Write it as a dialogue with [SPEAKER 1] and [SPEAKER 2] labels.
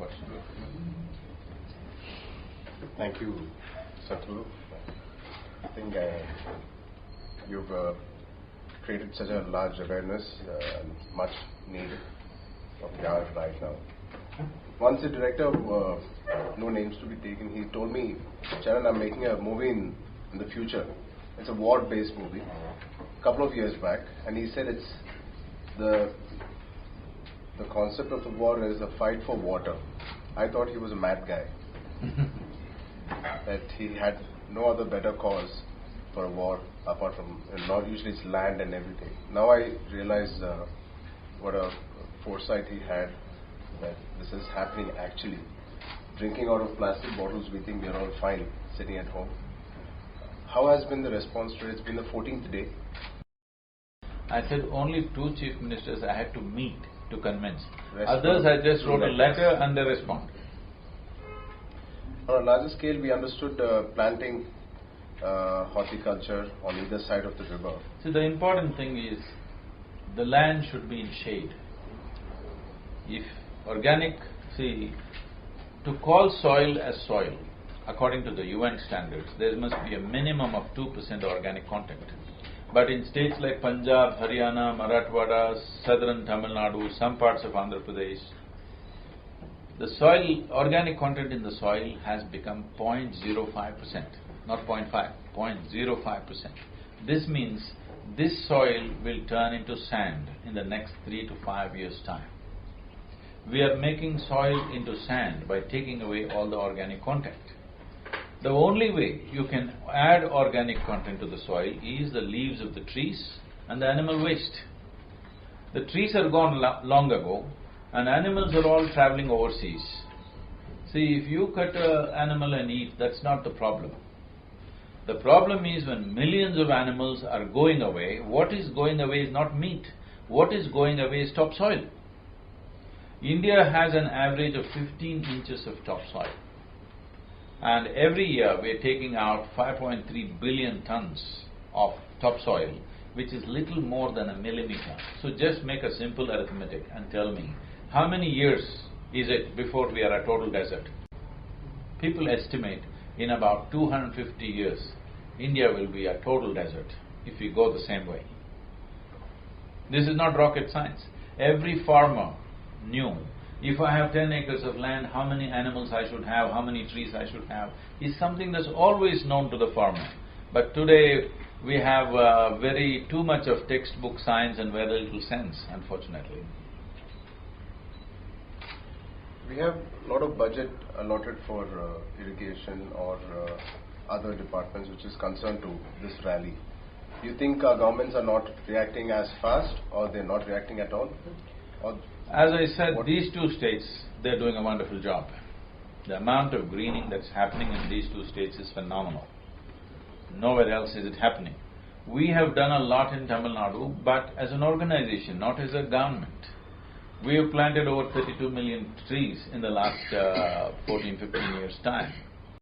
[SPEAKER 1] question.
[SPEAKER 2] Thank you, Sadhguru. I think you've created such a large awareness and much needed of the hour right now. Once the director of No Names to be Taken, he told me, Charan, I'm making a movie in the future. It's a war-based movie, a couple of years back, and he said it's the concept of the war is a fight for water. I thought he was a mad guy. That he had no other better cause for a war apart from, not usually it's land and everything. Now I realize what a foresight he had, that this is happening actually. Drinking out of plastic bottles, we think we are all fine sitting at home. How has been the response to it? It's been the 14th day.
[SPEAKER 1] I said only 2 chief ministers I had to meet to convince. Others I just wrote a letter and they respond.
[SPEAKER 2] On a larger scale, we understood planting horticulture on either side of the river.
[SPEAKER 1] See, the important thing is the land should be in shade. If organic, to call soil as soil, according to the UN standards, there must be a minimum of 2% organic content. But in states like Punjab, Haryana, Marathwada, southern Tamil Nadu, some parts of Andhra Pradesh, the soil, organic content in the soil has become 0.05%, not 0.5, 0.05%. This means this soil will turn into sand in the next 3 to 5 years' time. We are making soil into sand by taking away all the organic content. The only way you can add organic content to the soil is the leaves of the trees and the animal waste. The trees are gone long ago, and animals are all travelling overseas. See, if you cut an animal and eat, that's not the problem. The problem is when millions of animals are going away, what is going away is not meat. What is going away is topsoil. India has an average of 15 inches of topsoil. And every year we are taking out 5.3 billion tons of topsoil, which is little more than a millimeter. So just make a simple arithmetic and tell me, how many years is it before we are a total desert? People estimate in about 250 years, India will be a total desert if we go the same way. This is not rocket science. Every farmer knew, if I have 10 acres of land, how many animals I should have, how many trees I should have, is something that's always known to the farmer. But today we have too much of textbook science and very little sense, unfortunately.
[SPEAKER 2] We have a lot of budget allotted for irrigation or other departments which is concerned to this rally. Do you think our governments are not reacting as fast, or they're not reacting at all? Or
[SPEAKER 1] as I said, these 2 states, they're doing a wonderful job. The amount of greening that's happening in these 2 states is phenomenal. Nowhere else is it happening. We have done a lot in Tamil Nadu, but as an organization, not as a government. We have planted over 32 million trees in the last 14, 15 years' time.